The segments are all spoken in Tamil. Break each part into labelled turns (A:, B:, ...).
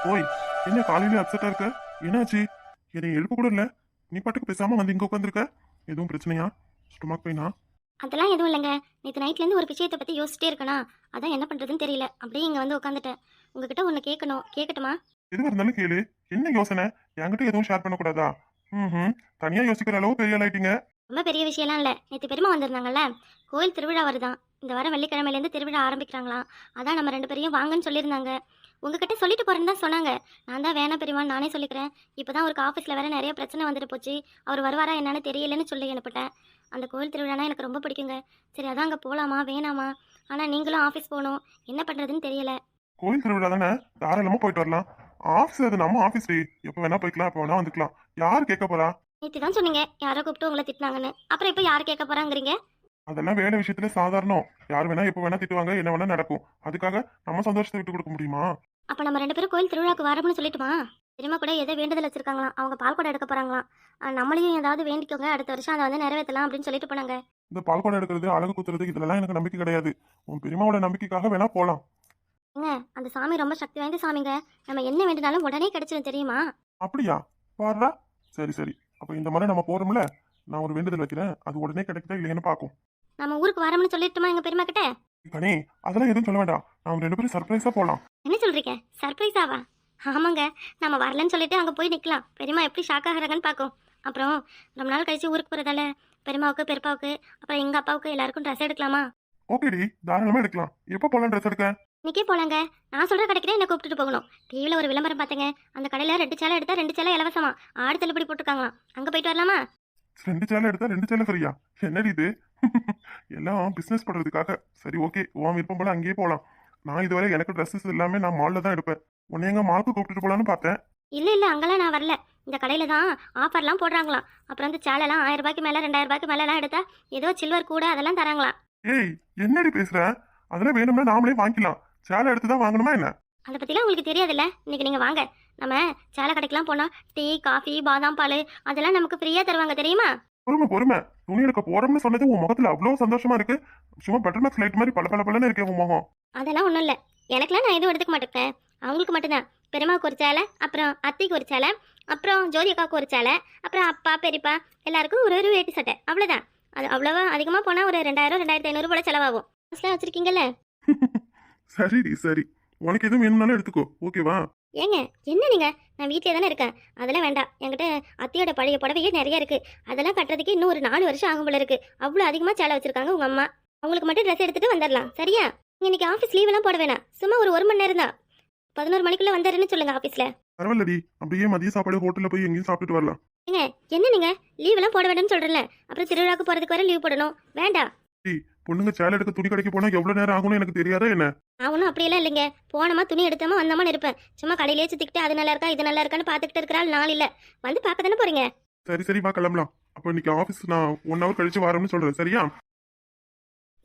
A: ஓய், என்ன காலையில அப்செட்டா இருக்க? என்னாச்சு? என்னை எழுப்ப கூட இல்ல. நீ பாட்டுக்கு பேசாம வந்து இங்க உட்காந்துருக்க. எதுவும் பிரச்சனையா? ஸ்டொமக் பெயினா?
B: அதெல்லாம் எதுவும் இல்லைங்க. நேற்று நைட்லேருந்து ஒரு விஷயத்தை பற்றி யோசிச்சிட்டே இருக்கேனா, அதான் என்ன பண்ணுறதுன்னு தெரியல. அப்படியே இங்கே வந்து உட்காந்துட்டேன். உங்ககிட்ட ஒன்று கேட்கணும், கேட்கட்டுமா?
A: எதுவா இருந்தாலும் கேளு. என்ன யோசனை? என்கிட்ட எதுவும் ஷேர் பண்ணக்கூடாதா? ம். தனியா யோசிக்கிற அளவு பெரிய ஆள் ஆயிட்டீங்க.
B: ரொம்ப பெரிய விஷயம்லாம் இல்லை. நேற்று பெரியம்மா வந்திருந்தாங்கல்ல, கோயில் திருவிழா வருதான். இந்த வாரம் வெள்ளிக்கிழமையிலேருந்து திருவிழா ஆரம்பிக்கிறாங்களாம். அதான் நம்ம 2 பேரையும் வாங்கன்னு சொல்லியிருந்தாங்க. உங்ககிட்ட சொல்லிட்டு போறேன்னு தான் சொன்னாங்க. நான் தான் வேணாம் பெரியம்மான்னு நானே சொல்லிக்கிறேன். இப்போ தான் அவருக்கு ஆஃபீஸில் வேற நிறைய பிரச்சனை வந்துட்டு போச்சு. அவர் வருவாரா என்னன்னு தெரியலன்னு சொல்லி அனுப்பிட்டேன். அந்த கோயில் திருவிழானா எனக்கு ரொம்ப பிடிக்குங்க. சரி அதான் அங்கே போகலாமா வேணாமா? ஆனால் நீங்களும் ஆஃபீஸ் போகணும். என்ன பண்ணுறதுன்னு தெரியல.
A: கோயில் திருவிழா தானே, தாராளமா போயிட்டு வரலாம். ஆஃபீஸ் அது நம்ம ஆஃபீஸ் டே. எப்ப வேணா போய்க்கலாம், எப்ப வேணா வந்துக்கலாம். யாரு கேட்க போறா?
B: நேற்று தான் சொன்னீங்க யாரோ கூப்பிட்டு உங்களை திட்டினாங்கன்னு. அப்புறம் இப்போ யார் கேட்க போறாங்கிறீங்க?
A: அதெல்லாம் வேலை விஷயத்துல சாதாரணம். யார் வேணா எப்ப வேணா திட்டுவாங்க, என்ன வேணா நடக்கும். அதுக்காக நம்ம சந்தோஷத்தை விட்டு கொடுக்க முடியுமா?
B: அப்போ நம்ம 2 பேரும் கோயில் திருவிழாக்கு வரோம்னு சொல்லிட்டுமா? பெரியம்மா கூட ஏதோ வேண்டுதல் வச்சிருக்காங்களாம். அவங்க பால் குடம் எடுக்க போறாங்களாம். நம்மளையும் ஏதாவது வேண்டிக்கோங்க, அடுத்த வருஷம் அதை வந்து நிறைவேற்றலாம் அப்படின்னு சொல்லிட்டு போனாங்க.
A: இந்த பால்கோடம் எடுக்கிறது, அழகு குத்துறது, இதெல்லாம் எனக்கு நம்பிக்கை கிடையாது. உன் பெரியமாவோட நம்பிக்கைக்காக வேணா போலாம்.
B: ஏங்க அந்த சாமி ரொம்ப சக்தி வாய்ந்த சாமிங்க. நம்ம என்ன வேண்டினாலும் உடனே கிடைச்சிடும் தெரியுமா?
A: அப்படியா? பாருடா. சரி சரி, அப்ப இந்த மாதிரி நம்ம போறோம்ல, நான் ஒரு வேண்டுதல் வைக்கிறேன். அது உடனே கிடைக்குதா இல்லையான்னு பாக்கும்.
B: நம்ம ஊருக்கு வரோம்னு சொல்லிட்டுமா எங்க பெரியம்மா கிட்ட?
A: கனி, அதெல்லாம் எதுவும் சொல்ல வேண்டாம். நாம 2 பேரும் சர்ப்ரைஸா போலாம்.
B: என்ன சொல்றீங்க? சர்ப்ரைஸாவா? ஆமாங்க. நம்ம வரலன்னு சொல்லிட்டு அங்கே போய் நிற்கலாம். பெரியம்மா எப்படி ஷாக் ஆகிறாங்கன்னு பார்க்கும். அப்புறம் ரொம்ப நாள் கழிச்சு ஊருக்கு போகிறதால பெரியம்மாவுக்கு பெரியப்பாவுக்கு அப்புறம் எங்கள் அப்பாவுக்கு எல்லாருக்கும் ட்ரெஸ் எடுக்கலாமா?
A: ஓகேடி, தாராளமா எடுக்கலாம். எப்ப போலாம் ட்ரெஸ் எடுக்க?
B: இன்னைக்கே போலாங்க. நான் சொல்கிற கடைக்கு தான் என்னை கூப்பிட்டுட்டு போகணும். டிவியில் ஒரு விளம்பரம் பார்த்தேங்க. அந்த கடையில் 2 சேலை எடுத்தால் 2 சேலை இலவசமா ஆடு தள்ளுபடி போட்டிருக்காங்களாம். அங்கே போயிட்டு வரலாமா?
A: 2 சேலை எடுத்தா 2 சேலை ஃப்ரீயா? என்னடி இது? எல்லாம் பிசினஸ் பண்றதுக்காக. சரி ஓகே, உன் விருப்பம் போல அங்கேயே போலாம். நான் இதுவரை எனக்கு ட்ரெஸ்ஸஸ் எல்லாமே நான் மால்ல தான் எடுப்பேன். உன்னை எங்க மால்க்கு கூப்பிட்டு போலான்னு பார்த்தேன்.
B: இல்லை இல்லை, அங்கெல்லாம் நான் வரல. இந்த கடையில் தான் ஆஃபர்லாம் போடுறாங்களாம். அப்புறம் அந்த சேலைலாம் 1000 ரூபாய்க்கு மேலே 2000 ரூபாய்க்கு மேலெலாம் எடுத்தா ஏதோ சில்வர் கூட அதெல்லாம் தராங்களாம்.
A: ஏய், என்னடி பேசுற? அதெல்லாம் வேணும்னா நாமளே வாங்கிக்கலாம். சேலை எடுத்து தான் வாங்கணுமா என்ன?
B: அதை பற்றிலாம் உங்களுக்கு தெரியாதுல்ல. இன்னைக்கு நீங்கள் வாங்க, நம்ம சேலை கடைக்கெலாம் போனால் டீ காஃபி பாதாம் பால் அதெல்லாம் நமக்கு ஃப்ரீயாக தருவாங்க தெரியுமா?
A: பொறுமை பொறுமை. துணி எடுக்க போறோம்னு சொன்னது உன் முகத்துல அவ்வளவு சந்தோஷமா இருக்கு. சும்மா பட்டர் மேக்ஸ் லைட் மாதிரி பல பல பலன்னு இருக்கே உன் முகம்.
B: அதெல்லாம் ஒன்றும் இல்லை. எனக்குலாம் நான் எதுவும் எடுத்துக்க மாட்டேன். அவங்களுக்கு மட்டும்தான். பெரியம்மாவுக்கு ஒரு சேலை, அப்புறம் அத்தைக்கு ஒரு சேலை, அப்புறம் ஜோதி அக்காவுக்கு ஒரு சேலை, அப்புறம் அப்பா பெரியப்பா எல்லாருக்கும் ஒரு ஒரு வேட்டி சட்டை. அவ்வளோதான். அது அவ்வளோவா அதிகமாக போனால் ஒரு 2000 2500 போல செலவாகும். மனசுலாம் வச்சுருக்கீங்கல்ல?
A: சரிடி சரி. உனக்கு எதுவும் வேணும்னாலும் எடுத்துக்கோ, ஓகேவா?
B: ஏங்க என்ன நீங்கள்? நான் வீட்டிலே தானே இருக்கேன். அதெல்லாம் வேண்டாம். என்கிட்ட அத்தையோட பழைய புடவையே நிறைய இருக்குது. அதெல்லாம் கட்டுறதுக்கு இன்னும் ஒரு 4 வருஷம் ஆகும் போல இருக்குது. அவ்வளோ அதிகமாக சேலை வச்சுருக்காங்க உங்கள் அம்மா. அவங்களுக்கு மட்டும் ட்ரெஸ் எடுத்துகிட்டு வந்துடலாம் சரியா? இன்னைக்கு ஆஃபீஸ் லீவெல்லாம் போட வேணாம். சும்மா ஒரு 1 மணி நேரம் தான். 11 மணிக்குள்ளே வந்துடுன்னு சொல்லுங்கள் ஆஃபீஸில்.
A: பரவாயில்லடி, அப்படியே மதிய சாப்பாடு ஹோட்டல்ல போய் எங்கேயும் சாப்பிட்டுட்டு வரலாம்.
B: ஏங்க என்ன நீங்கள் லீவெல்லாம் போட வேண்டாம்னு சொல்கிறேன்ல. அப்புறம் திருவிழாக்கு போகிறதுக்கு வர லீவ் போடணும். வேண்டாம்.
A: ஏய், பொண்ணுங்க சேலை எடுக்க துணி கடைக்கு போனா எவ்வளவு நேரம் ஆகும்னு எனக்கு தெரியாதா என்ன?
B: நான் ஒன்றும் அப்படியெல்லாம் இல்லைங்க. போனமா துணி எடுத்தாமா வந்தாமான்னு இருப்பேன். சும்மா கடையிலே சுற்றிக்கிட்டு அது நல்லா இருக்கா இது நல்லா இருக்கான்னு பார்த்துக்கிட்டு இருக்கிறாள் நாள் இல்லை. வந்து பார்க்க தானே போகிறீங்க.
A: சரி சரி, வா கிளம்பலாம். அப்போ இன்னைக்கு ஆஃபீஸ் நான் 1 ஹவர் கழிச்சு வரேன்னு சொல்றேன், சரியா?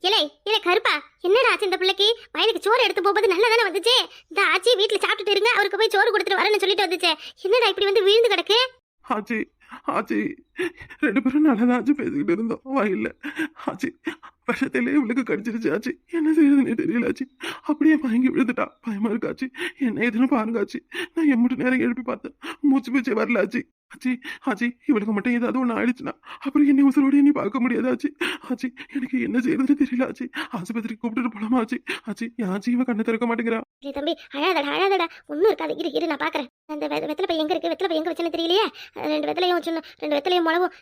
B: இலை இலை கருப்பா, என்னடா ஆச்சு இந்த பிள்ளைக்கு? பையனுக்கு சோறு எடுத்து போகும்போது நல்லா தானே வந்துச்சு. இந்த ஆச்சி வீட்டில் சாப்பிட்டுட்டு இருங்க, அவருக்கு போய் சோறு கொடுத்துட்டு வரேன்னு சொல்லிட்டு வந்துச்சு. என்னடா இப்படி வந்து விழுந்து கிடக்கு?
A: ஆச்சி ஆச்சி, 2 பேரும் நல்லா ஆச்சு பேசிக்கிட்டு இருந்தோம் வயல்ல. ஆச்சி, விஷத்திலே இவளுக்கு கடிச்சிருச்சு ஆச்சி. என்ன செய்யறதுன்னே தெரியல ஆச்சி. அப்படியே வாங்கி விழுந்துட்டா. பயமா இருக்கு ஆச்சி. என்ன எதுன்னு பாருங்க ஆச்சி. நான் எம்பிட்டு நேரம் எழுப்பி பார்த்தேன், மூச்சு பேச்சே வரல ஆச்சி. ஆச்சி ஆச்சி, இவளுக்கு மட்டும் ஏதாவது ஒன்று ஆயிடுச்சுன்னா அப்புறம் என்னை உசுரோட நீ பார்க்க முடியாது ஆச்சி. ஆச்சி, எனக்கு என்ன செய்யறதுன்னு தெரியல ஆச்சி. ஆஸ்பத்திரிக்கு கூப்பிட்டுட்டு போலாமா ஆச்சி? ஆச்சி, ஆச்சி இவன் கண்ணை திறக்க மாட்டேங்கிறா.
B: சரி தம்பி, அழாதடா அழாதடா, ஒன்றும் இருக்காது. இரு இரு நான் பார்க்குறேன். அந்த வெத்தலை பை எங்கே இருக்குது? வெத்தலை பை எங்கே வச்சுன்னு தெரியலையே. 2 வெத்தலையும் சொன்ன 2 வெத்தலையும் மிளகும்.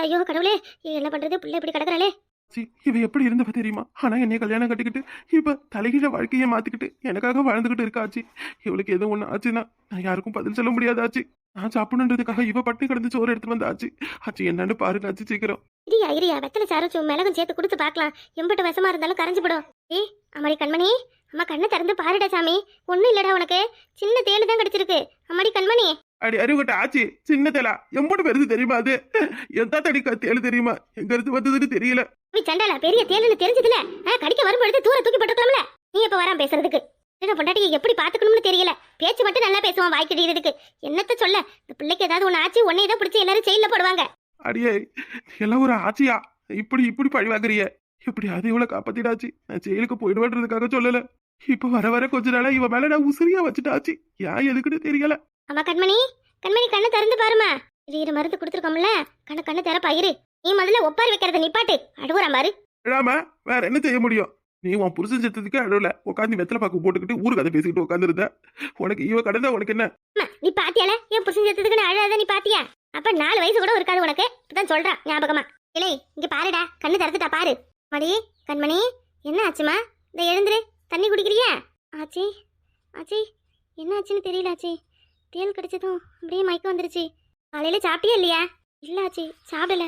B: ஐயோ கடவுளே, என்ன பண்ணுறது? பிள்ளை இப்படி கிடக்குறாளே.
A: ஆச்சி, இவ எப்படி இருந்தவ தெரியுமா? ஆனா என்னைய கல்யாணம் கட்டிக்கிட்டு இப்ப தலைகீழ வாழ்க்கையை மாத்திக்கிட்டு எனக்காக வாழ்ந்துகிட்டு இருக்கா ஆச்சி. இவளுக்கு எதுவும் ஒண்ணு ஆச்சுன்னா நான் யாருக்கும் பதில் சொல்ல முடியாது ஆச்சி. நான் சாப்பிடணுன்றதுக்காக இவ பட்டி கிடந்து சோறு எடுத்து வந்த ஆச்சி. ஆச்சி என்னன்னு பாருங்க ஆச்சி சீக்கிரம்.
B: இரியா இரியா, வெத்தலை சாரும் மிளகும் சேர்த்து கொடுத்து பார்க்கலாம். எம்பிட்ட விஷமா இருந்தாலும் கரைஞ்சு போடும். அம்மாடி கண்மணி, அம்மா கண்ணை திறந்து பாருடா சாமி. ஒன்றும் இல்லடா உனக்கு, சின்ன தேளு தான் கிடைச்சிருக்கு. அம்மாடி கண்மணி.
A: அடி அறிவுட்ட ஆச்சி, சின்ன தேலா எம்போட்டு பெருசு தெரியுமா? அது எந்த தடிக்கா தேலு தெரியுமா? எங்க இருந்து வந்ததுன்னு தெரியல.
B: சண்டாலா, பெரிய தேளுன்னு தெரிஞ்சதுல கடிக்க வரும்பொழுது தூர தூக்கி போட்டுக்கலாம்ல. நீ எப்ப வராம பேசுறதுக்கு? பொண்டாட்டியை எப்படி பாத்துக்கணும்னு தெரியல. பேச்சு மட்டும் நல்லா பேசுவான், வாய் கிடிக்கிறதுக்கு. என்னத்த சொல்ல? இந்த பிள்ளைக்கு ஏதாவது ஒன்று ஆச்சு, உன்னை இதை பிடிச்சி எல்லாரும் ஜெயில போடுவாங்க.
A: அடியே, எல்லாம் ஒரு ஆச்சியா? இப்படி இப்படி பழி வாங்குறிய? எப்படியாவது இவ்வளவு காப்பாத்திடாச்சு. நான் ஜெயிலுக்கு போயிடுவேன்றதுக்காக சொல்லல. இப்ப வர வர கொஞ்ச நாளா இவ மேல நான் உசிரியா வச்சுட்டாச்சு. ஏன் எதுக்குன்னு தெரியல.
B: அம்மா கண்மணி, கண்மணி கண்ணை திறந்து பாருமா. இது மருந்து கொடுத்துருக்கோம்ல, கண்ணை திற பயிரு. நீ முதல்ல ஒப்பாரி வைக்கிறத நிப்பாட்டு. அழுவுறான் பாரு.
A: விடாம வேற என்ன செய்ய முடியும்? நீ உன் புருஷன் செத்ததுக்கு அழுவல, உட்காந்து வெத்தலை பாக்கு போட்டுக்கிட்டு ஊரு கதை பேசிக்கிட்டு உட்காந்துருந்த. உனக்கு இவ கடந்தா உனக்கு என்ன?
B: அம்மா, நீ பாத்தியால என் புருஷன் செத்ததுக்கு அழாத நீ பாத்தியா? அப்ப 4 வயசு கூட இருக்காது உனக்கு. இப்பதான் சொல்றான் ஞாபகமா. இல்லை இங்க பாருடா, கண்ணு திறந்துட்டா பாரு. மடி கண்மணி, என்ன ஆச்சுமா? இந்த எழுந்துரு, தண்ணி குடிக்கிறியா? ஆச்சி ஆச்சி, என்ன ஆச்சுன்னு தெரியல ஆச்சி. தேல் கடிச்சதும் அப்படியே மயக்கம் வந்துருச்சு. காலையில சாப்பிட்டியா இல்லையா? இல்ல ஆச்சி, சாப்பிடல.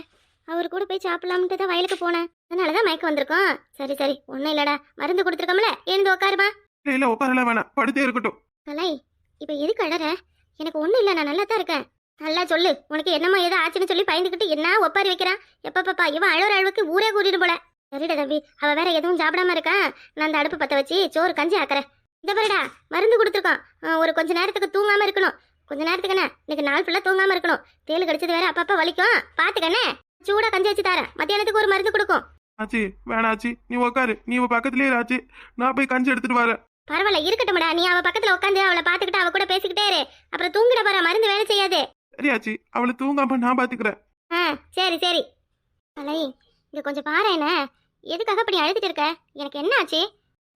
B: அவர் கூட போய் சாப்பிடலாம்ட்டு தான் வயலுக்கு போனேன். அதனாலதான் மயக்கம் வந்திருக்கோம். சரி சரி, ஒன்னும் இல்லடா, மருந்து கொடுத்துருக்கோம்ல, எழுந்து உட்காருமா.
A: இல்ல உட்காரலாம் வேணாம், படுத்தே இருக்கட்டும்.
B: கலை, இப்ப எதுக்கு அழற? எனக்கு ஒண்ணும் இல்ல, நான் நல்லா தான் இருக்கேன். நல்லா சொல்லு, உனக்கு என்னமோ ஏதோ ஆச்சுன்னு சொல்லி பயந்துக்கிட்டு என்ன ஒப்பாரி வைக்கிறான். எப்பப்பா இவன் அழுற அழுவுக்கு ஊரே கூட்டிட்டு போல. சரிடா தம்பி, அவ வேற எதுவும் சாப்பிடாம இருக்கா. நான் அந்த அடுப்பு பத்த வச்சு சோறு கஞ்சி ஆக்குறேன். இந்த பாருடா, மருந்து கொடுத்துருக்கோம். ஒரு கொஞ்ச நேரத்துக்கு தூங்காம இருக்கணும். கொஞ்ச நேரத்துக்கு என்ன, இன்னைக்கு நாள் ஃபுல்லா தூங்காம இருக்கணும். தேல் கடிச்சது வேற அப்பப்ப வலிக்கும், பாத்துக்கண்ணே. சூடா கஞ்சி வச்சு தரேன், மத்தியானத்துக்கு ஒரு மருந்து கொடுக்கும்.
A: ஆச்சி வேணாச்சி, நீ உட்காரு. நீ உன் பக்கத்துலயே ஆச்சு, நான் போய் கஞ்சி எடுத்துட்டு வரேன்.
B: பரவாயில்ல இருக்கட்டும்டா, நீ அவ பக்கத்துல உட்காந்து அவளை பாத்துக்கிட்டு அவ கூட பேசிக்கிட்டே இரு. அப்புறம் தூங்கிட போற, மருந்து வேலை செய்யாது.
A: சரியாச்சி, அவளை தூங்காம நான் பாத்துக்கிறேன்.
B: சரி சரி. கலை, இங்க கொஞ்சம் பாரு. என்ன எதுக்காக இப்படி அழுதுட்டு இருக்க? எனக்கு என்ன ஆச்சு?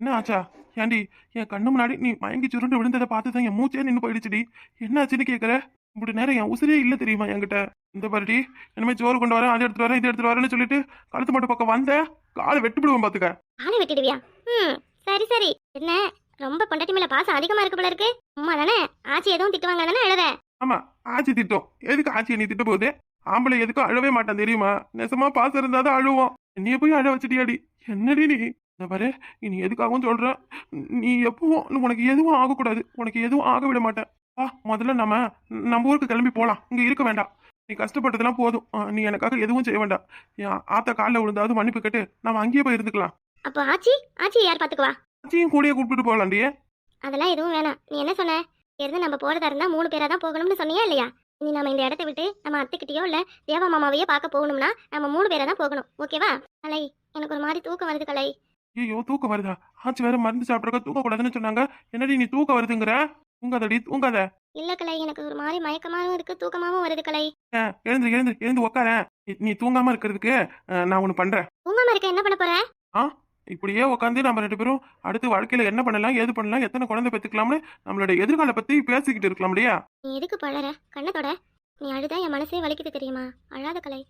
A: என்ன ஆச்சா? ஏண்டி, என் கண்ணு முன்னாடி நீ மயங்கி சுருண்டு விழுந்ததை பார்த்துதான் என் மூச்சே நின்று போயிடுச்சுடி. என்ன ஆச்சுன்னு கேட்கற? இப்படி நேரம் என் உசிரே இல்ல தெரியுமா என்கிட்ட. இந்த பாருடி, இனிமே சோறு கொண்டு வரேன், அதை எடுத்துட்டு வரேன், இதை எடுத்துட்டு வரேன்னு சொல்லிட்டு கழுத்து மட்டும் பக்கம் வந்த காலை வெட்டுப்பிடுவோம் பாத்துக்க.
B: காலை வெட்டிடுவியா? சரி சரி. என்ன ரொம்ப பொண்டாட்டி மேல பாசம் அதிகமா இருக்கு போல இருக்கு. அம்மா தானே, ஆச்சி எதுவும் திட்டுவாங்க தானே அழுத?
A: ஆமா, ஆச்சி திட்டம். எதுக்கு ஆச்சி நீ திட்ட போகுது? ஆம்பளை எதுக்கும் அழவே மாட்டான் தெரியுமா? நெசமா பாசம் இருந்தாதான் அழுவோம். நீ போய் அழ வச்சுட்டியாடி. என்னடி நீ? இந்த பாரு, நீ எதுக்காகவும் சொல்ற. நீ எப்பவும் உனக்கு எதுவும் ஆகக்கூடாது, உனக்கு எதுவும் ஆக விட மாட்டேன். முதல்ல நம்ம ஊருக்கு கிளம்பி போலாம். இங்க இருக்க வேண்டாம். நீ கஷ்டப்பட்டதெல்லாம் போதும். நீ எனக்காக எதுவும் செய்ய வேண்டாம். என் ஆத்த காலில் விழுந்தாவது மன்னிப்பு கேட்டு நம்ம அங்கேயே போய் இருந்துக்கலாம்.
B: அப்போ ஆச்சி ஆச்சி யார் பாத்துக்குவா?
A: ஆச்சியும் கூடயே கூப்பிட்டு போகலாண்டியே.
B: அதெல்லாம் எதுவும் வேணாம். நீ என்ன சொன்ன? இருந்து நம்ம போறதா இருந்தா 3 பேரா தான் போகணும்னு சொன்னியா இல்லையா? இனி நம்ம இந்த இடத்த விட்டு நம்ம அத்தைக்கிட்டயோ இல்ல தேவா மாமாவையோ பார்க்க போகணும்னா நம்ம 3 பேரா தான் போகணும். ஓகேவா? கலை, எனக்கு ஒரு மாதிரி தூக்கம் வருது கலை.
A: ஐயோ, தூக்கம் வருதா? ஆச்சி வேற மருந்து சாப்பிட்றக்க தூக்க கூடாதுன்னு சொன்னாங்க. என்னடி நீ தூக்கம் வருதுங்கிற? தூங்காதடி, தூங்காத.
B: இல்ல கலை, எனக்கு ஒரு மாதிரி மயக்கமாவும் இருக்கு, தூக்கமாவும் வருது கலை.
A: எழுந்து எழுந்து எழுந்து உட்கார. நீ தூங்காம இருக்கிறதுக்கு நான் ஒண்ணு பண்றேன்.
B: தூங்காம இருக்க என்ன பண்ண போற?
A: இப்படியே உட்காந்து நம்ம 2 பேரும் அடுத்து வாழ்க்கையில என்ன பண்ணலாம், ஏது பண்ணலாம், எத்தனை குழந்தை பெற்றுக்கலாம்னு நம்மளோட எதிர்கால பத்தி பேசிக்கிட்டு இருக்கலாம் இல்லையா?
B: நீ எதுக்கு பழற? கண்ணத்தோட நீ அழுதா என் மனசே வலிக்குது தெரியுமா? அழாத கலை.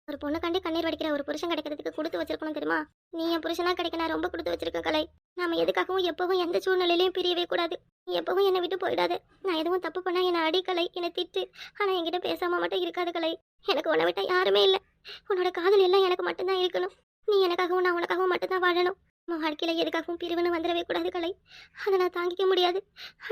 B: ஒரு பொண்ணு கண்டி கண்ணீர் வடிக்கிற ஒரு புருஷன் கிடைக்கிறதுக்கு கொடுத்து வச்சிருக்கணும் தெரியுமா? நீ என் புருஷனா கிடைக்க நான் ரொம்ப கொடுத்து வச்சிருக்கேன் கலை. நாம எதுக்காகவும் எப்பவும் எந்த சூழ்நிலையிலையும் பிரியவே கூடாது. நீ எப்பவும் என்னை விட்டு போயிடாது. நான் எதுவும் தப்பு பண்ணா என்னை அடி கலை, என்னை திட்டு. ஆனா என்கிட்ட பேசாம மட்டும் இருக்காது கலை. எனக்கு உன்னை விட்டா யாருமே இல்லை. உன்னோட காதல் எல்லாம் எனக்கு மட்டும்தான் இருக்கணும். நீ எனக்காகவும் நான் உனக்காகவும் மட்டும்தான் வாழணும். நம்ம வாழ்க்கையில எதுக்காகவும் பிரிவுன்னு வந்துடவே கூடாது கலை. அதை நான் தாங்கிக்க முடியாது.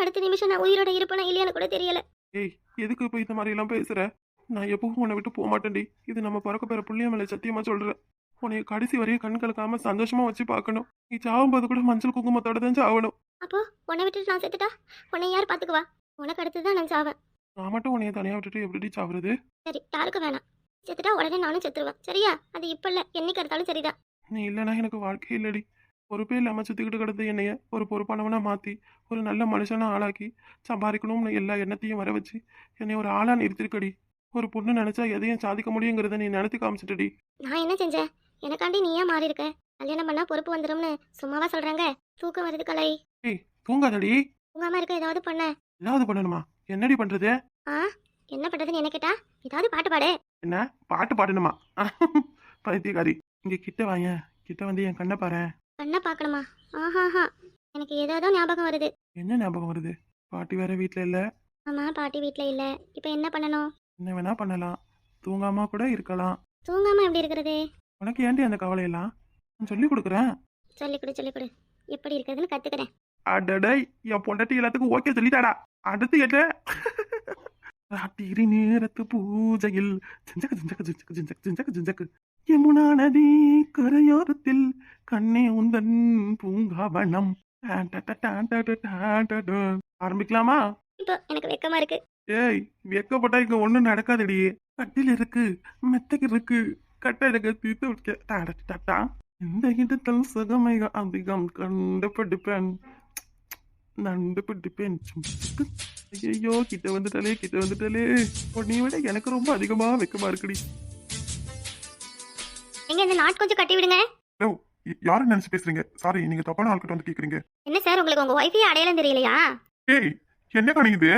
B: அடுத்த நிமிஷம் நான் உயிரோட இருப்பேனா இல்லையான்னு கூட தெரியல.
A: ஏய், எதுக்கு போய் இந்த மாதிரி எல்லாம் பேசுற? நான் எப்பவும் உன்னை விட்டு போக மாட்டேன்டி. இது நம்ம பிறக்க போற புள்ளிய மேல சத்தியமா சொல்றேன். உன்னைய கடைசி வரையும் கண் கலக்காம சந்தோஷமா வச்சு பார்க்கணும். நீ சாவும்போது கூட மஞ்சள் குங்குமத்தோட தான் சாவணும்.
B: அப்போ உன்னை விட்டுட்டு நான் செத்துட்டா உன்னை யார் பாத்துக்குவா? உனக்கு அடுத்துதான் நான் சாவேன்.
A: நான் மட்டும் உன்னைய தனியா விட்டுட்டு எப்படி சாவுறது?
B: சரி, யாருக்கு வேணாம். செத்துட்டா உடனே நானும் செத்துருவேன். சரியா? அது இப்ப இல்ல, என்னைக்கு எடுத்தாலும் சரிதான்.
A: நீ இல்லைன்னா எனக்கு வாழ்க்கை இல்லடி. பொறுப்பே இல்லாம சுத்திக்கிட்டு கிடந்த என்னைய ஒரு பொறுப்பானவனா மாத்தி ஒரு நல்ல மனுஷனா ஆளாக்கி சம்பாதிக்கணும்னு எல்லா எண்ணத்தையும் வர வச்சு என்னை ஒரு ஆளா நிறுத்திருக்கடி. ஒரு பொண்ணு நினைச்சா எதையும் சாதிக்க முடியுங்கிறத நீ நினைத்து காமிச்சிட்டடி.
B: நான் என்ன செஞ்சேன்? எனக்காண்டி நீ ஏன் மாறி இருக்க? கல்யாணம் பண்ணா பொறுப்பு வந்துரும்னு சும்மாவா சொல்றாங்க? தூக்கம் வருது கலை.
A: ஏய், தூங்காதடி.
B: தூங்காம இருக்க ஏதாவது பண்ண.
A: ஏதாவது பண்ணணுமா? என்னடி பண்றது?
B: என்ன பண்றதுன்னு என்ன கேட்டா ஏதாவது பாட்டு பாடு.
A: என்ன பாட்டு பாடணுமா? பைத்தியக்காரி, இங்க கிட்ட வாங்க. கிட்ட வந்து என் கண்ணை பாரு.
B: கண்ணை பார்க்கணுமா? ஆஹாஹா, எனக்கு ஏதோ ஞாபகம் வருது.
A: என்ன ஞாபகம் வருது? பாட்டி வேற வீட்டுல இல்ல.
B: ஆமா, பாட்டி வீட்டுல இல்ல. இப்ப என்ன பண்ணணும்?
A: என்ன வேணா பண்ணலாம். தூங்காம கூட இருக்கலாம்.
B: தூங்காம எப்படி இருக்கிறது?
A: உனக்கு ஏன்டி அந்த கவலையெல்லாம்? நான் சொல்லி கொடுக்குறேன்.
B: சொல்லிக் கொடு. எப்படி இருக்கிறதுன்னு கத்துக்கிறேன்.
A: அடடை, என் பொண்டாட்டி எல்லாத்துக்கும் ஓகே சொல்லிட்டாடா. அடுத்து என்ன? ராத்திரி நேரத்து பூஜையில் ஜிஞ்சக்கு ஜிஞ்சக்கு ஜிஞ்சக்கு ஜிஞ்சக்கு ஜிஞ்சக்கு ஜிஞ்சக்கு யமுனா நதி கரையோரத்தில் கண்ணே உந்தன் பூங்காவனம். ஆரம்பிக்கலாமா?
B: இப்போ எனக்கு வெக்கமா இருக்கு.
A: ஏய், வெக்கப்பட்டா இங்க ஒண்ணும் நடக்காதடி. கட்டில் இருக்கு, மெத்தைக்கு இருக்கு, கட்டழக தீர்த்து வைக்க. இந்த இடத்தில் சுகமைக அதிகம் கண்டுபிடிப்பேன். நண்டு பிடிப்பேன். ஐயோ, கிட்ட வந்துட்டாலே. உன்னை விட எனக்கு ரொம்ப அதிகமா வெக்கமா இருக்குடி.
B: எங்க இந்த நாட் கொஞ்சம் கட்டி விடுங்க.
A: ஹலோ, யாரை நினைச்சு பேசுறீங்க? சாரி, நீங்க தப்பான ஆள்கிட்ட வந்து கேக்குறீங்க.
B: என்ன சார், உங்களுக்கு உங்க ஒய்ஃபையே அடையாளம் தெரியலையா?
A: ஏய், என்ன காணிக்குது?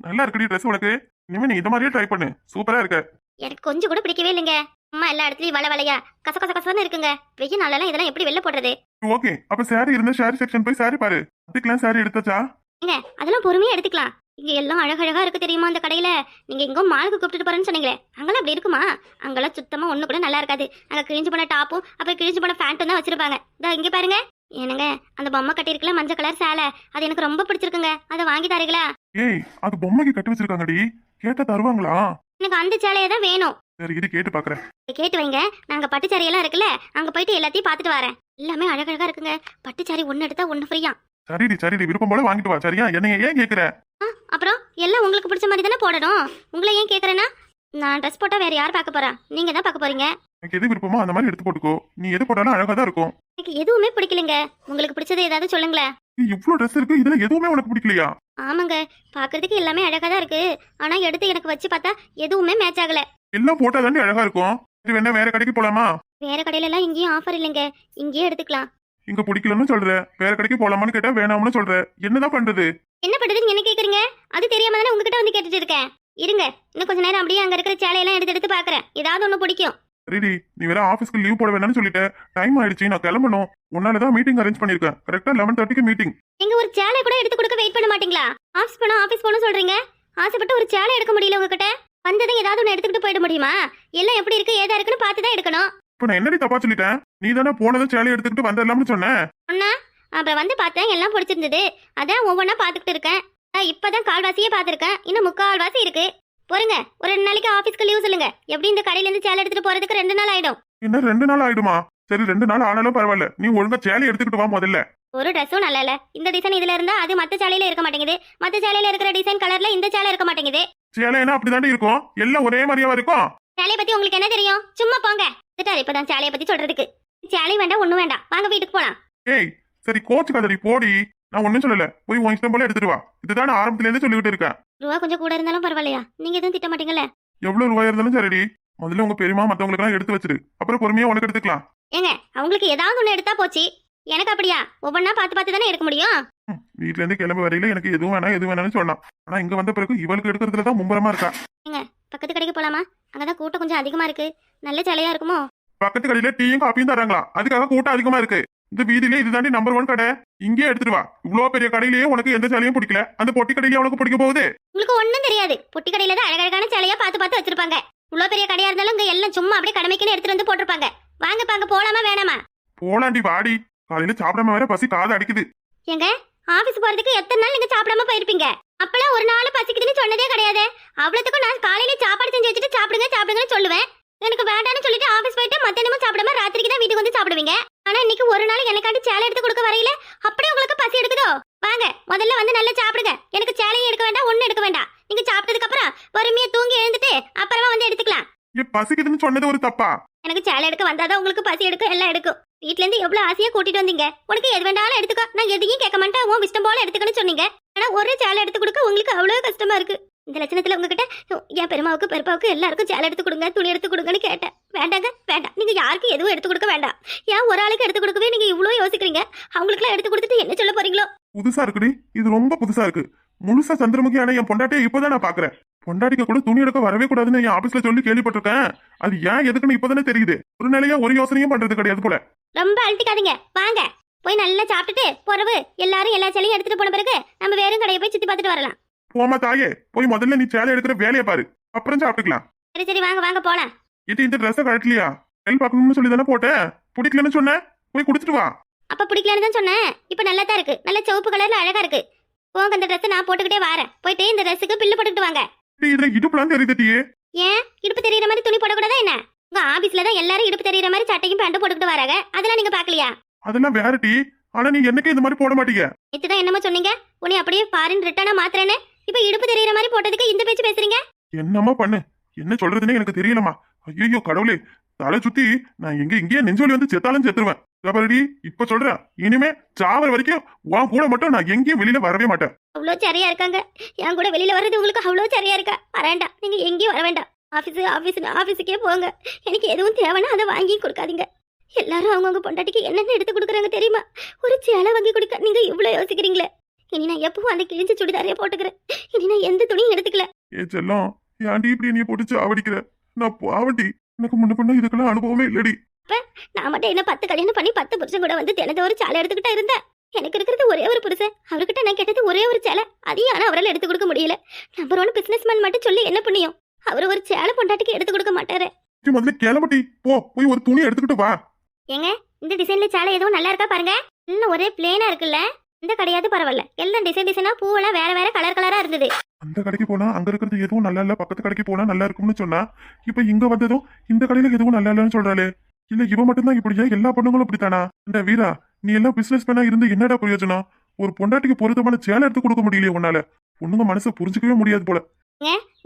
A: நல்லா இருக்குடி ட்ரெஸ் உனக்கு. இனிமே நீ இத மாதிரியே ட்ரை பண்ணு. சூப்பரா இருக்க.
B: எனக்கு கொஞ்சம் கூட பிடிக்கவே இல்லைங்க. அம்மா எல்லா இடத்துலயும் வளையா கச கச கசன்னு இருக்குங்க. வெயில் நாளெல்லாம் இதெல்லாம் எப்படி வெளில போடுறது?
A: ஓகே, அப்ப சாரி இருந்தா சாரி செக்ஷன் போய் சாரி பாரு. அதுக்கெல்லாம் சாரி எடுத்தாச்சா?
B: ஏங்க அதெல்லாம் பொறுமையா எடுத்துக்கலாம். இங்க எல்லாம் அழகழகா இருக்கு தெரியுமா அந்த கடையில. நீங்க எங்கோ மாலுக்கு கூப்பிட்டு போறேன்னு சொன்னீங்களே, அங்கெல்லாம் அப்படி இருக்குமா? அங்கெல்லாம் சுத்தமா ஒண்ணு கூட நல்லா இருக்காது. அங்க கிழிஞ்சு போன டாப்பும் அப்புறம் கிழிஞ்சு போன பேண்ட்டும் தான் வச்சிருப்பாங்க. இதோ இங்க பாருங்க. என்னங்க அந்த பொம்மை கட்டிருக்கல மஞ்சள் கலர் சேலை, அது எனக்கு ரொம்ப பிடிச்சிருக்குங்க. அதை வாங்கி தரீங்களா?
A: ஏய், அது பொம்மைக்கு கட்டி வச்சிருக்காங்கடி. கேட்டா தருவாங்களா?
B: எனக்கு அந்த சேலையே தான் வேணும்.
A: சரி, இது கேட்டு பாக்குறேன்.
B: கேட்டு வைங்க. நாங்க பட்டுச்சாரியெல்லாம் இருக்குல்ல, அங்க போயிட்டு எல்லாத்தையும் பாத்துட்டு வரேன். எல்லாமே அழகழகா இருக்குங்க. பட்டுச்சாரி ஒன்னு எடுத்தா ஒன்னு ஃப்ரீயா.
A: சரிடி, விருப்பம் போல வாங்கிட்டு வா. சரியா? என்னைய ஏன் கேக்குற?
B: அப்புறம் எல்லாம் உங்களுக்கு பிடிச்ச மாதிரி தானே போடணும். உங்களை ஏன் கேக்குறேன்னா, நான் ட்ரெஸ் போட்டா வேற யார் பார்க்க போறா? நீங்க தான் பார்க்க போறீங்க.
A: எனக்கு எது விருப்பமோ அந்த மாதிரி எடுத்து போட்டுக்கோ. நீ எது போட்டாலும் அழகா தான் இருக்கும்.
B: எனக்கு எதுவுமே பிடிக்கலங்க. உங்களுக்கு பிடிச்சது ஏதாவது சொல்லுங்களேன்.
A: இவ்ளோ ட்ரெஸ் இருக்கு, இதுல எதுவுமே உனக்கு பிடிக்கலையா?
B: ஆமாங்க, பாக்குறதுக்கு எல்லாமே அழகா தான் இருக்கு. ஆனா எடுத்து எனக்கு வச்சு பார்த்தா எதுவுமே மேட்ச் ஆகல.
A: எல்லாம் போட்டா தாண்டி அழகா இருக்கும். சரி, வேணா வேற கடைக்கு போலாமா?
B: வேற கடையில எல்லாம் இங்கேயும் ஆஃபர் இல்லைங்க, இங்கேயே எடுத்துக்கலாம்.
A: இங்க பிடிக்கலன்னு சொல்ற, வேற கடைக்கு போலாமான்னு கேட்டா வேணாம்னு சொல்ற. என்னதான் பண்றது?
B: என்ன பண்றதுன்னு என்ன கேக்குறீங்க? அது தெரியாம தானே உங்ககிட்ட வந்து கேட்டுட்டு இருக்கேன். இருங்க, இன்னும் கொஞ்ச நேரம் அப்படியே அங்க இருக்கிற சேலையெல்லாம் எடுத்து பாக்குறேன். ஏதாவது ஒண்ணு பிடிக்கும்.
A: சரிடி, நீ வேற ஆபீஸ்க்கு லீவ் போட வேணாம்னு சொல்லிட்ட. டைம் ஆயிடுச்சு, நான் கிளம்பணும். உன்னாலதான் மீட்டிங் அரேஞ்ச் பண்ணிருக்கேன். கரெக்டா 11:30க்கு மீட்டிங்.
B: எங்க ஒரு சேலை கூட எடுத்து கொடுக்க வெயிட் பண்ண மாட்டீங்களா? ஆபீஸ் போன சொல்றீங்க. ஆசைப்பட்டு ஒரு சேலை எடுக்க முடியல உங்ககிட்ட. வந்ததை ஏதாவது ஒண்ணு எடுத்துக்கிட்டு போயிட முடியுமா? எல்லாம் எப்படி இருக்கு ஏதா இருக்குன்னு பார்த்துதான் எடுக்கணும்.
A: இப்ப நான் என்னடி தப்பா சொல்லிட்டேன்? நீ தானே போனதும் சேலை எடுத்துக்கிட்டு வந்துடலாம்னு சொன்ன.
B: சொன்னா அப்புறம் வந்து பார்த்தேன், எல்லாம் பிடிச்சிருந்தது. அதான் ஒவ்வொன்னா பாத்துக்கிட்டு இருக்கேன். நான் இப்பதான் கால்வாசியே பாத்திருக்கேன், இன்னும் 3/4 இருக்கு. பொறுங்க, ஒரு 2 நாளைக்கு ஆபீஸ்க்கு லீவ் சொல்லுங்க. எப்படி இந்த கடையில இருந்து சேலை எடுத்துட்டு போறதுக்கு 2 நாள் ஆயிடும்.
A: என்ன 2 நாள் ஆயிடுமா? சரி, 2 நாள் ஆனாலும் பரவாயில்ல. நீ ஒழுங்கா சேலை எடுத்துக்கிட்டு வா முதல்ல.
B: ஒரு ட்ரெஸ்ஸும் நல்லா இல்ல. இந்த டிசைன் இதுல இருந்தா அது மத்த சேலையில இருக்க மாட்டேங்குது. மத்த சேலையில இருக்கிற டிசைன் கலர்ல இந்த சேலை இருக்க மாட்டேங்குது.
A: சேலைனா அப்படிதாண்டி இருக்கும். எல்லாம் ஒரே மாதிரியாவா இருக்கும்?
B: சேலைய பத்தி உங்களுக்கு என்ன தெரியும்? சும்மா போங்க. இப்பதான் சேலைய பத்தி சொல்றதுக்கு. சேலை வேண்டாம், ஒண்ணும் வேண்டாம். வாங்க வீட்டுக்கு போலாம்.
A: ஏய், சரி கோச்சுக்காதடி, போடி. நான் ஒண்ணும் சொல்லல. போய் உன் இஷ்டம் போல எடுத்துட்டு வா. இதுதான் ஆரம்பத்துல இருந்து சொல்லிக்கிட்டு இருக்கேன்.
B: ரூபா கொஞ்சம் கூட இருந்தாலும் பரவாயில்லையா? நீங்க எதுவும் திட்ட மாட்டீங்கல்ல?
A: எவ்வளவு ரூபாய் இருந்தாலும் சரிடி. முதல்ல உங்க பெரியமா மத்தவங்களுக்கு எல்லாம் எடுத்து வச்சிரு. அப்புறம் பொறுமையா உனக்கு எடுத்துக்கலாம்.
B: ஏங்க, அவங்களுக்கு ஏதாவது ஒண்ணு எடுத்தா போச்சு. எனக்கு அப்படியா? ஒவ்வொன்னா பார்த்து தானே எடுக்க முடியும்.
A: வீட்டுல இருந்து கிளம்பி வரையில எனக்கு எதுவும் வேணாம் எது வேணாம்னு சொன்னான். ஆனா இங்க வந்த பிறகு இவளுக்கு எடுக்கிறதுலதான் மும்பரமா இருக்கா.
B: ஏங்க, பக்கத்து கடைக்கு போலாமா? அங்கதான் கூட்டம் கொஞ்சம் அதிகமா இருக்கு. நல்ல சேலையா இருக்குமோ?
A: பக்கத்து கடையில டீயும் காப்பியும் தராங்களா? அதுக்காக கூட்டம் அதிகமா இருக்கு. இந்த வீதியிலே இதுதாண்டி நம்பர் 1 கடை. இங்கே எடுத்துட்டு வா. இவ்வளவு பெரிய கடையிலேயே உனக்கு எந்த சேலையும் பிடிக்கல, அந்த பொட்டி கடையிலேயே உனக்கு பிடிக்க போகுது?
B: உங்களுக்கு ஒண்ணும் தெரியாது. பொட்டி கடையில தான் அழகழகான சேலையா பார்த்து வச்சிருப்பாங்க. இவ்வளவு பெரிய கடையா இருந்தாலும் இங்க எல்லாம் சும்மா அப்படியே கடமைக்குன்னு எடுத்துட்டு வந்து போட்டிருப்பாங்க. வாங்க போலாமா வேணாமா?
A: போலாண்டி, வாடி. காலையில சாப்பிடாம வேற பசி காது அடிக்குது.
B: ஏங்க, ஆபீஸ் போறதுக்கு எத்தனை நாள் நீங்க சாப்பிடாம போயிருப்பீங்க? அப்பெல்லாம் ஒரு நாள் பசிக்குதுன்னு சொன்னதே கிடையாது. அவ்வளவுக்கும் நான் காலையில சாப்பாடு செஞ்சு வச்சுட்டு சாப்பிடுங்கன்னு சொல்லுவேன். எனக்கு வேண்டாம்னு சொல்லிட்டு ஆபீஸ் போயிட்டு மத்தியானமும் சாப்பிடாம ராத்திரிக்கு தான் வீட்டுக்கு வந்து சாப்பிடுவீங்க. ஆனா இன்னைக்கு ஒரு நாள் எனக்காண்டி சேலை எடுத்து கொடுக்க வரையில அப்படியே உங்களுக்கு பசி எடுக்குதோ? வாங்க, முதல்ல வந்து நல்லா சாப்பிடுங்க. எனக்கு சேலையும் எடுக்க வேண்டாம், ஒண்ணும் எடுக்க வேண்டாம். நீங்க சாப்பிட்டதுக்கு அப்புறம் பொறுமையா தூங்கி எழுந்துட்டு அப்புறமா வந்து எடுத்துக்கலாம்.
A: பசிக்குதுன்னு சொன்னது ஒரு தப்பா?
B: எனக்கு சேலை எடுக்க வந்தாதான் உங்களுக்கு பசி எடுக்கும், எல்லாம் எடுக்கும். வீட்ல இருந்து எவ்வளவு ஆசையா கூட்டிட்டு வந்தீங்க. உனக்கு எது வேண்டாலும் எடுத்துக்கோ, நான் எதையும் கேட்க மாட்டேன், உன் இஷ்டம் போல எடுத்துக்கன்னு சொன்னீங்க. ஆனா ஒரு சேலை எடுத்து கொடுக்க உங்களுக்கு அவ்வளவு கஷ்டமா இருக்கு. இந்த லட்சணத்துல உங்ககிட்ட என் பெருமாவுக்கு எல்லாருக்கும் சேலை எடுத்து கொடுங்க, துணி எடுத்து கொடுங்கன்னு கேட்டேன். வேண்டாங்க, வேண்டாம். நீங்க யாருக்கும் எதுவும் எடுத்து கொடுக்க வேண்டாம். ஏன் ஒரு ஆளுக்கு எடுத்து கொடுக்கவே நீங்க இவ்வளவு யோசிக்கிறீங்க? அவங்களுக்கு எல்லாம் எடுத்து கொடுத்துட்டு என்ன சொல்ல போறீங்களோ?
A: புதுசா இருக்குடி, இது ரொம்ப புதுசா இருக்கு. முழுசா சந்திரமுகியான என் பொண்டாட்டியை இப்பதான் நான் பாக்குறேன். பொண்டாட்டிக்க கூட துணி எடுக்க வரவே கூடாதுன்னு என் ஆபீஸ்ல சொல்லி கேள்விப்பட்டிருக்கேன். அது ஏன் எதுக்குன்னு இப்பதானே தெரியுது. ஒரு நிலையா ஒரு யோசனையும் பண்றது கிடையாது போல.
B: ரொம்ப அழட்டிக்காதீங்க, வாங்க போய் நல்லா சாப்பிட்டுட்டு பொறவு எல்லாரும் எல்லா சேலையும் எடுத்துட்டு போன பிறகு நம்ம வேறும் கடையை போய் சுத்தி பார்த்துட்டு வரலாம்.
A: போமா தாயே, போய் முதல்ல நீ சேலை எடுக்கிற வேலையை பாரு, அப்புறம் சாப்பிட்டுக்கலாம்.
B: சரி வாங்க போலாம்.
A: இது இந்த ட்ரெஸ் கட்டலையா? கையில் பார்க்கணும்னு சொல்லி தானே போட்டேன். பிடிக்கலன்னு சொன்னேன், போய் குடிச்சிட்டு வா.
B: அப்ப பிடிக்கலன்னு தான் சொன்னேன். இப்ப நல்லா தான் இருக்கு, நல்ல சிவப்பு கலர்ல அழகா இருக்கு. போங்க, இந்த ட்ரெஸ் நான் போட்டுக்கிட்டே வரேன். போயிட்டு இந்த ட்ரெஸ்ஸுக்கு பில்லு போட்டுக்கிட்டு வாங்க.
A: இதுல இடுப்புலாம் தெரியுதே.
B: ஏன் இடுப்பு தெரியற மாதிரி துணி போடக்கூடாதா என்ன? உங்க ஆபீஸ்ல தான் எல்லாரும் இடுப்பு தெரியற மாதிரி சட்டையும் பேண்ட்டும் போட்டுக்கிட்டு வராங்க. அதெல்லாம் நீங்க பாக்கலையா?
A: அதெல்லாம் வேற டி. ஆனா நீ என்னக்கே இந்த மாதிரி போட மாட்டீங்க.
B: இதுதான் என்னமோ சொன்னீங்க, உன்னை அப்படியே ஃபாரின் ரிட்டர்னா மாத்துறேன்னு. இப்ப இடுப்பு தெரியற மாதிரி போட்டதுக்கு இந்த பேச்சு பேசுறீங்க?
A: என்னமா பண்ணு, என்ன சொல்றதுன்னு எனக்கு தெரியலமா. ஐயோ கடவுளே, தலை சுத்தி நான் இங்கேயே நெஞ்சோலி வந்து செத்தாலும் செத்துருவேன். பாருடி, இப்ப சொல்றேன், இனிமே சாவர வரைக்கும் உன் கூட மட்டும் நான் எங்கேயும் வெளியில வரவே மாட்டேன்.
B: அவ்வளோ சரியா இருக்காங்க. என் கூட வெளியில வர்றது உங்களுக்கு அவ்வளோ சரியா இருக்கா? வரேண்டா, நீங்க எங்கேயும் வர வேண்டாம். ஆஃபீஸுக்கே போங்க. எனக்கு எதுவும் தேவைன்னா அதை வாங்கி கொடுக்காதீங்க. எல்லாரும் அவங்கவுங்க பொண்டாட்டிக்கு என்னென்ன எடுத்து கொடுக்குறாங்க தெரியுமா? ஒரு சேலை வாங்கி கொடுக்க நீங்க இவ்வளோ யோசிக்கிறீங்களே. இனி நான் எப்பவும் அந்த கிழிஞ்ச சுடிதாரையே போட்டுக்கிறேன். இனி நான் எந்த துணியும் எடுத்துக்கல.
A: ஏ செல்லம், ஏன்டி இப்படி நீ போட்டு சாவடிக்கிற? நான் பாவண்டி, எனக்கு முன்ன பண்ண இதுக்கெல்லாம் அனுபவமே இல்லடி.
B: நான் மட்டும் என்ன 10 கல்யாணம் பண்ணி 10 புருஷன் கூட வந்து தினத்த ஒரு சேலை எடுத்துக்கிட்டா இருந்தேன். எனக்கு இருக்கிறது ஒரே ஒரு புருஷன். அவர்கிட்ட நான் கேட்டது ஒரே ஒரு சேலை. அதையும் ஆனா அவரால் எடுத்து கொடுக்க முடியல. நம்பர் 1 பிசினஸ்மேன் மட்டும் சொல்லி என்ன புண்ணியம்? அவர் ஒரு சேலை பொண்டாட்டிக்கு எடுத்து கொடுக்க மாட்டாரு.
A: நீ முதல்ல கிளம்பட்டி, போய் ஒரு துணி எடுத்துக்கிட்டு வா.
B: ஏங்க, இந்த டிசைன்ல சேலை எதுவும் நல்லா இருக்கா பாருங்க. எல்லாம் ஒரே பிளேனா இருக்குல்ல. இந்த கடையாவது பரவாயில்ல. எல்லாம் டிசைனா பூவெல்லாம் வேற வேற கலரா இருந்தது.
A: அந்த கடைக்கு போனா அங்க இருக்கிறது எதுவும் நல்லா இல்ல, பக்கத்து கடைக்கு போனா நல்லா இருக்கும்னு சொன்னா, இப்ப இங்க வந்ததும் இந்த கடையில எதுவும் நல்லா இல்லன்னு சொல்றாளே. இல்ல இவ மட்டும்தான் இப்படியா? எல்லா பொண்ணுங்களும் இப்படித்தானா? இந்த வீரா, நீ எல்லாம் பிசினஸ் மேனா இருந்து என்னடா பிரயோஜனம்? ஒரு பொண்டாட்டிக்கு பொருத்தமான சேலை எடுத்து கொடுக்க முடியலையே உன்னால. பொண்ணுங்க மனசை புரிஞ்சுக்கவே முடியாது போல.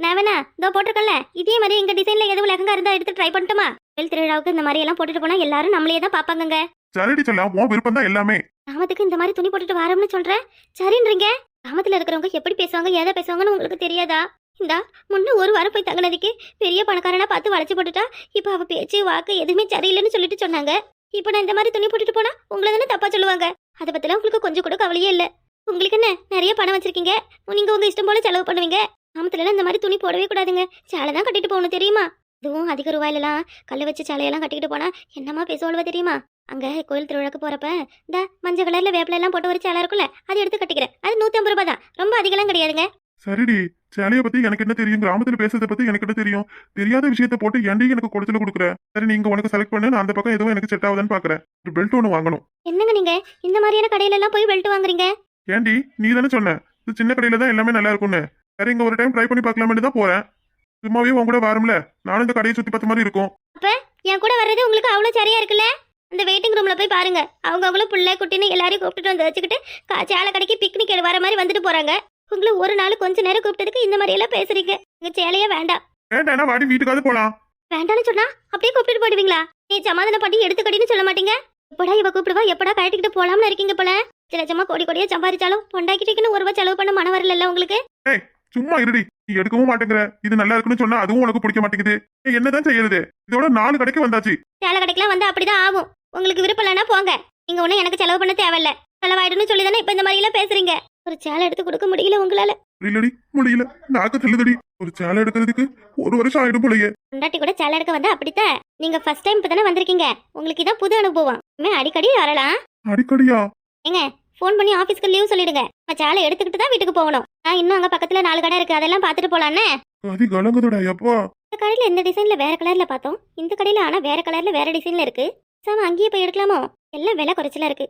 B: நான் வேணா இதோ போட்டிருக்கல, இதே மாதிரி எங்க டிசைன்ல எதுவும் லெஹங்கா இருந்தா எடுத்து ட்ரை பண்ணட்டுமா? வெல் திருவிழாவுக்கு இந்த மாதிரி எல்லாம் போட்டுட்டு போனா எல்லாரும் நம்மளையே தான் பாப்பாங்க.
A: சரிடி சொல்லலாம், உன் விருப்பம் தான் எல்லாமே.
B: கிராமத்துக்கு இந்த மாதிரி துணி போட்டுட்டு வரோம்னு சொல்றேன், சரின்றீங்க? கிராமத்துல இருக்கிறவங்க எப்படி பேசுவாங்க, ஏதா பேசுவாங்கன்னு உங்களுக்கு தெரியாதா? இந்தா முன்ன ஒரு வாரம் போய் தங்கினதுக்கு பெரிய பணக்காரனா பார்த்து வளைச்சு போட்டுட்டா. இப்ப அவ பேச்சு வாக்கு எதுவுமே சரியில்லைன்னு சொல்லிட்டு சொன்னாங்க. இப்ப நான் இந்த மாதிரி துணி போட்டுட்டு போனா உங்களை தானே தப்பா சொல்லுவாங்க. அதை பத்திலாம் உங்களுக்கு கொஞ்சம் கூட கவலையே இல்ல. உங்களுக்கு என்ன நிறைய பணம் வச்சிருக்கீங்க, நீங்க உங்க இஷ்டம் போல செலவு பண்ணுவீங்க. கிராமத்துல இந்த மாதிரி துணி போடவே கூடாதுங்க. சேலை தான் கட்டிட்டு போகணும் தெரியுமா? இதுவும் அதிக ரூபாயிலாம் கல்லு வச்சு சேலையெல்லாம் கட்டிக்கிட்டு போனா என்னமா பேசுவாளுவ தெரியுமா? அங்க கோயில் திருவிழாக்கு போறப்ப இந்த மஞ்சள் கலர்ல வேப்பில எல்லாம் போட்ட ஒரு சேலை இருக்குல்ல, அது எடுத்து கட்டிக்கிறேன். அது 150 ரூபாய் தான், ரொம்ப அதிகம்லாம் கிடையாதுங்க.
A: சரிடி, சேலைய பத்தி எனக்கு என்ன தெரியும்? கிராமத்துல பேசுறத பத்தி எனக்கு என்ன தெரியும்? தெரியாத விஷயத்த போட்டு ஏன்டி எனக்கு குடைச்சல கொடுக்குற? சரி, நீங்க உனக்கு செலக்ட் பண்ணு. நான் அந்த பக்கம் எதுவும் எனக்கு செட் ஆகுதான்னு பாக்குறேன். ஒரு பெல்ட் ஒன்று வாங்கணும்.
B: என்னங்க நீங்க இந்த மாதிரியான கடையில எல்லாம் போய் பெல்ட் வாங்குறீங்க?
A: ஏன்டி, நீ தானே சொன்ன இது சின்ன கடையில தான் எல்லாமே நல்லா இருக்கும்னு. சரி, இங்க ஒரு டைம் ட்ரை பண்ணி பார்க்கலாம்னு தான் போறேன். சும்மாவே உன் கூட வரும்ல, நானும் இந்த கடையை சுத்தி பார்த்த மாதிரி இருக்கும்.
B: அப்ப என் கூட வர்றது உங்களுக்கு அவ்வளவு சரியா இருக்குல்ல? அந்த வெயிட்டிங் ரூம்ல போய் பாருங்க, அவங்களும் புள்ள குட்டின்னு எல்லாரையும் கூப்பிட்டுட்டு வந்து வச்சுக்கிட்டு சேலை கடைக்கு பிக்னிக் வர மாதிரி வந்துட்டு போறாங்க. உங்களை ஒரு நாள் கொஞ்ச நேரம் கூப்பிட்டதுக்கு இந்த மாதிரி எல்லாம் பேசுறீங்க. உங்க சேலையே வேண்டாம்.
A: வேண்டாம்னா வாடி, வீட்டுக்காவது போலாம்.
B: வேண்டாம்னு சொன்னா அப்படியே கூப்பிட்டு போடுவீங்களா? நீ சமாதான பாட்டி எடுத்துக்கடின்னு சொல்ல மாட்டீங்க. எப்படா இவ கூப்பிடுவா, எப்படா கட்டிக்கிட்டு போலாம்னு இருக்கீங்க போல. லட்சமா கோடியா சம்பாதிச்சாலும் பொண்டாக்கிட்டு 1 ரூபாய் செலவு பண்ண மன வரல உங்களுக்கு.
A: சும்மா இருடி, நீ எடுக்கவும் மாட்டேங்கிற. இது நல்லா இருக்குன்னு சொன்னா அதுவும் உனக்கு பிடிக்க மாட்டேங்குது. என்னதான் செய்யறது? இதோட 4 கடைக்கு வந்தாச்சு.
B: சேலை கடைக்கெல்லாம் வந்து அப்படிதான் ஆகும். உங்களுக்கு விருப்பம் இல்லைன்னா போங்க. நீங்க ஒன்னும் எனக்கு செலவு பண்ண தேவையில்ல. செலவாயிடுன்னு சொல்லி தானே இப்ப இந்த மாதிரி எல்லாம் பேசுறீங்க. ஒரு சேலை எடுத்து கொடுக்க முடியல உங்களால?
A: இல்லடி, முடியல. நாக்கு தள்ளுதடி. ஒரு சேலை எடுக்கிறதுக்கு 1 வருஷம் ஆயிடும் போலயே.
B: பொண்டாட்டி கூட சேலை எடுக்க வந்தா அப்படித்தான். நீங்க ஃபர்ஸ்ட் டைம் இப்பதானே வந்திருக்கீங்க, உங்களுக்கு இதான் புது அனுபவம். அடிக்கடி வரலாம்.
A: அடிக்கடியா?
B: ஏங்க, போன் பண்ணி ஆபீஸ்க்கு லீவ் சொல்லிடுங்க. நான் சேலை எடுத்துக்கிட்டு தான் வீட்டுக்கு போகணும். நான் இன்னும் அங்க பக்கத்துல 4 கடை இருக்கு, அதெல்லாம் பாத்துட்டு போலான்னு.
A: அது கலங்குதடா எப்பா.
B: இந்த கடையில இந்த டிசைன்ல வேற கலர்ல பார்த்தோம், இந்த கடையில ஆனா வேற கலர்ல வேற டிசைன்ல இருக்கு. சாம அங்கேயே போய் எடுக்கலாமோ? எல்லாம் விலை குறைச்சலா இருக்கு.